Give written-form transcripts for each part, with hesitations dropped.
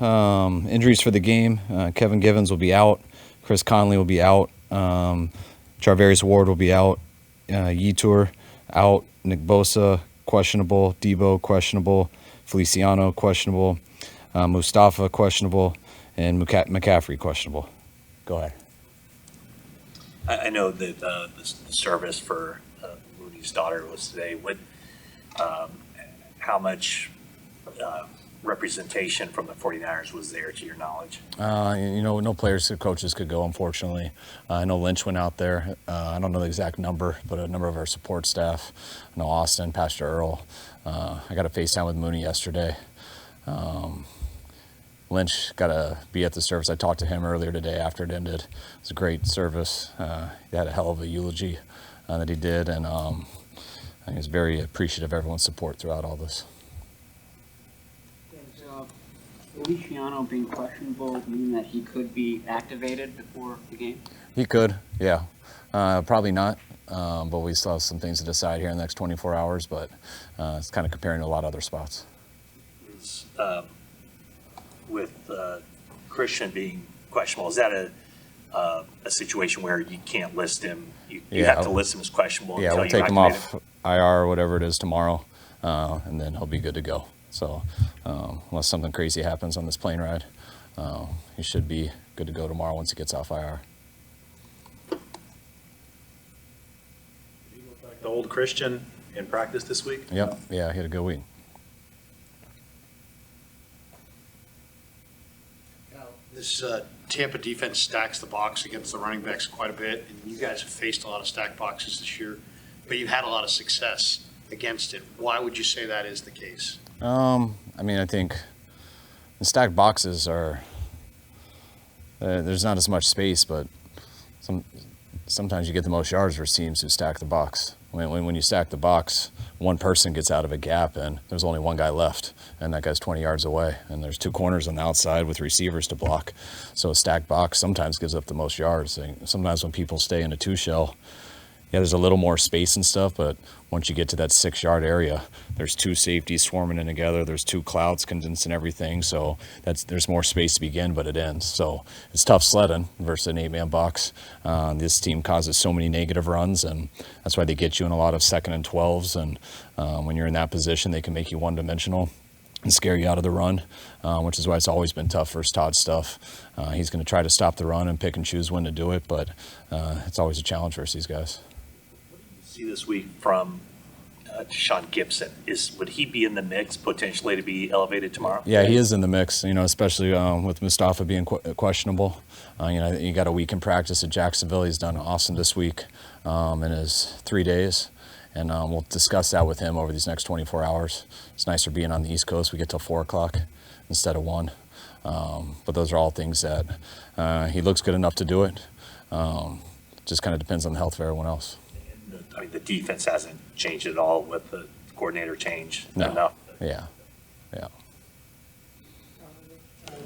Injuries for the game. Kevin Givens will be out. Chris Conley will be out. Charvarius Ward will be out. Yetur out. Nick Bosa questionable. Debo questionable. Feliciano questionable. Mustafa questionable. And McCaffrey questionable. Go ahead. I know that the service for Rudy's daughter was today. How much representation from the 49ers was there, to your knowledge? No players or coaches could go, unfortunately. I know Lynch went out there. I don't know the exact number, but a number of our support staff. I know Austin, Pastor Earl. I got a FaceTime with Mooney yesterday. Lynch got to be at the service. I talked to him earlier today after it ended. It was a great service. He had a hell of a eulogy that he did, and he was very appreciative of everyone's support throughout all this. Feliciano being questionable mean that he could be activated before the game? He could, yeah. Probably not, but we still have some things to decide here in the next 24 hours, but it's kind of comparing to a lot of other spots. With Christian being questionable, is that a situation where you can't list him? You have to list him as questionable? Yeah, we'll take him off IR or whatever it is tomorrow, and then he'll be good to go. So unless something crazy happens on this plane ride, he should be good to go tomorrow once he gets off IR. Did he look like the old Christian in practice this week? Yep. Yeah, he had a good week. This Tampa defense stacks the box against the running backs quite a bit, and you guys have faced a lot of stacked boxes this year, but you've had a lot of success against it. Why would you say that is the case? I think the stacked boxes are, there's not as much space, but sometimes you get the most yards for teams who stack the box. When you stack the box, one person gets out of a gap and there's only one guy left, and that guy's 20 yards away, and there's two corners on the outside with receivers to block. So a stacked box sometimes gives up the most yards. Sometimes when people stay in a two-shell, there's a little more space and stuff, but once you get to that 6-yard area, there's two safeties swarming in together. There's two clouds condensing everything, so there's more space to begin, but it ends. So it's tough sledding versus an 8-man box. This team causes so many negative runs, and that's why they get you in a lot of 2nd and 12s. And when you're in that position, they can make you one-dimensional and scare you out of the run, which is why it's always been tough versus Todd's stuff. He's going to try to stop the run and pick and choose when to do it, but it's always a challenge versus these guys. See this week from Sean Gibson. Would he be in the mix potentially to be elevated tomorrow? Yeah, he is in the mix, especially with Mustafa being questionable. He got a week in practice at Jacksonville. He's done awesome this week in his 3 days, and we'll discuss that with him over these next 24 hours. It's nicer being on the East Coast. We get till 4 o'clock instead of 1. But those are all things that he looks good enough to do it. Just kind of depends on the health of everyone else. The defense hasn't changed at all with the coordinator change enough. Yeah.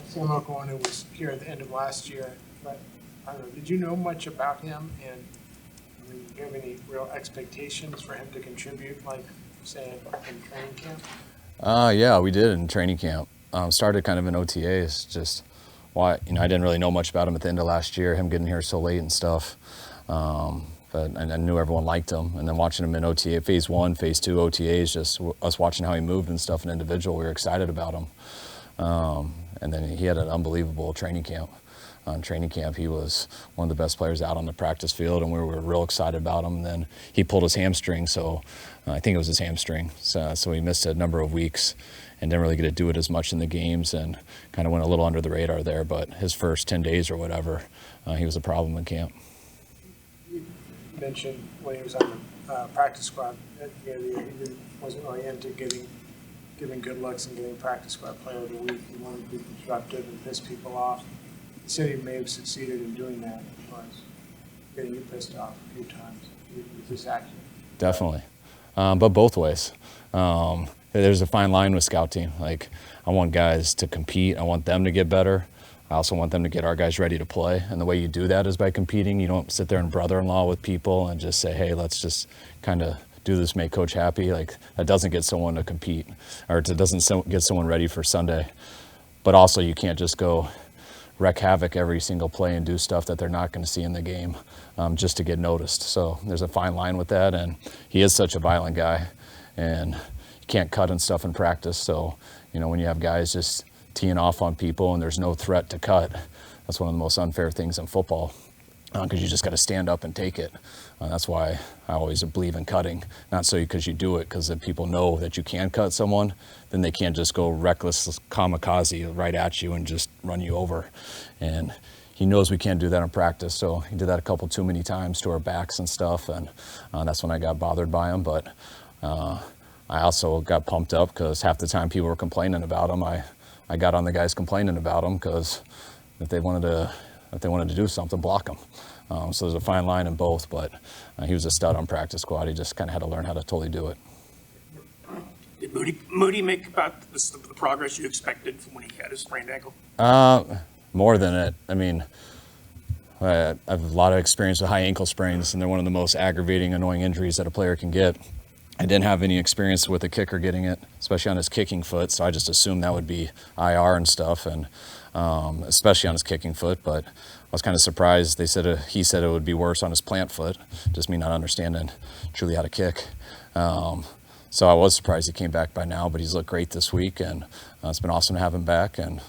Sam Okwonu was here at the end of last year, but I don't know, did you know much about him? And do you have any real expectations for him to contribute, like, say, in training camp? Yeah, we did in training camp. Started kind of in OTAs, just why, I didn't really know much about him at the end of last year, him getting here so late and stuff. But I knew everyone liked him, and then watching him in OTA, phase 1, phase 2 OTAs, just us watching how he moved and stuff, an individual, we were excited about him. And then he had an unbelievable training camp. On training camp, he was one of the best players out on the practice field, and we were real excited about him. And then he pulled his hamstring, so I think it was his hamstring. So he missed a number of weeks and didn't really get to do it as much in the games, and kind of went a little under the radar there. But his first 10 days or whatever, he was a problem in camp. Mentioned when he was on the practice squad at the end of the year, he wasn't really into giving good looks and getting practice squad player of the week. He wanted to be constructive and piss people off. He said he may have succeeded in doing that, as far as getting you pissed off a few times. Is this accurate? Definitely, but both ways. There's a fine line with scout team. Like, I want guys to compete. I want them to get better. I also want them to get our guys ready to play. And the way you do that is by competing. You don't sit there and brother-in-law with people and just say, hey, let's just kind of do this, make coach happy. Like, that doesn't get someone to compete, or it doesn't get someone ready for Sunday. but also you can't just go wreak havoc every single play and do stuff that they're not going to see in the game just to get noticed. So there's a fine line with that, and he is such a violent guy, and you can't cut and stuff in practice. So, you know, when you have guys just teeing off on people and there's no threat to cut, that's one of the most unfair things in football, because you just got to stand up and take it. That's why I always believe in cutting, not so because you do it, because if people know that you can cut someone, then they can't just go reckless kamikaze right at you and just run you over. And he knows we can't do that in practice, so he did that a couple too many times to our backs and stuff, and that's when I got bothered by him. But I also got pumped up because half the time people were complaining about him. I got on the guys complaining about him, because if they wanted to do something, block them. So there's a fine line in both, but he was a stud on practice squad. He just kind of had to learn how to totally do it. Did Moody make about the progress you expected from when he had his sprained ankle? More than it. I mean, I have a lot of experience with high ankle sprains, and they're one of the most aggravating, annoying injuries that a player can get. I didn't have any experience with a kicker getting it, especially on his kicking foot, so I just assumed that would be IR and stuff, and especially on his kicking foot. But I was kind of surprised. He said it would be worse on his plant foot, just me not understanding truly how to kick. So I was surprised he came back by now, but he's looked great this week, and it's been awesome to have him back, and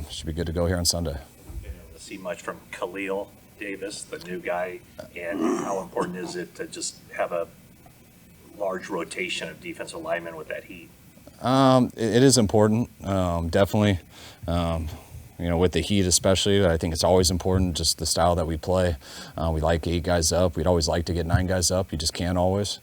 should be good to go here on Sunday. Been able to see much from Khalil Davis, the new guy, and how important is it to just have a large rotation of defensive linemen with that heat? It is important, definitely. You know, with the heat especially, I think it's always important, just the style that we play. We like 8 guys up. We'd always like to get 9 guys up. You just can't always.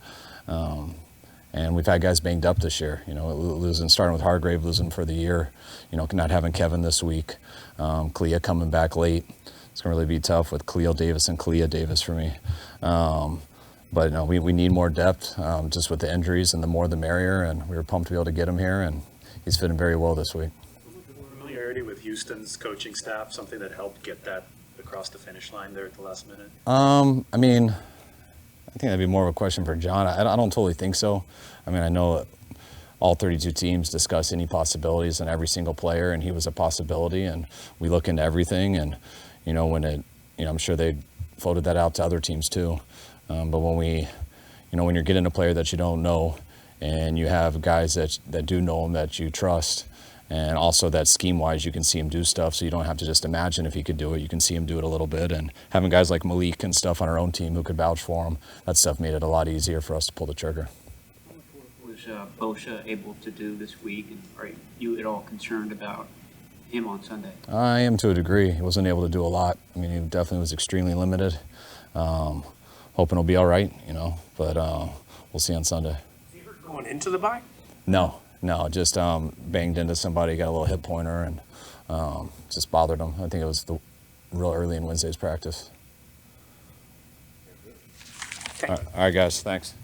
And we've had guys banged up this year, you know, starting with Hargrave, losing for the year, you know, not having Kevin this week. Clea coming back late. It's going to really be tough with Khalil Davis and Clea Davis for me. But no, we need more depth just with the injuries, and the more the merrier, and we were pumped to be able to get him here, and he's fitting very well this week. Familiarity with Houston's coaching staff, something that helped get that across the finish line there at the last minute? I mean, I think that'd be more of a question for John. I don't totally think so. I mean, I know all 32 teams discuss any possibilities in every single player, and he was a possibility, and we look into everything, and, you know, I'm sure they floated that out to other teams too. But when you're getting a player that you don't know, and you have guys that do know him, that you trust, and also that scheme-wise you can see him do stuff, so you don't have to just imagine if he could do it. You can see him do it a little bit, and having guys like Malik and stuff on our own team who could vouch for him, that stuff made it a lot easier for us to pull the trigger. Was Bosa able to do this week, and are you at all concerned about him on Sunday? I am, to a degree. He wasn't able to do a lot. I mean, he definitely was extremely limited. Hoping he'll be all right, you know, but we'll see on Sunday. Going into the bye? No, just banged into somebody, got a little hip pointer, and just bothered him. I think it was real early in Wednesday's practice. All right, guys, thanks.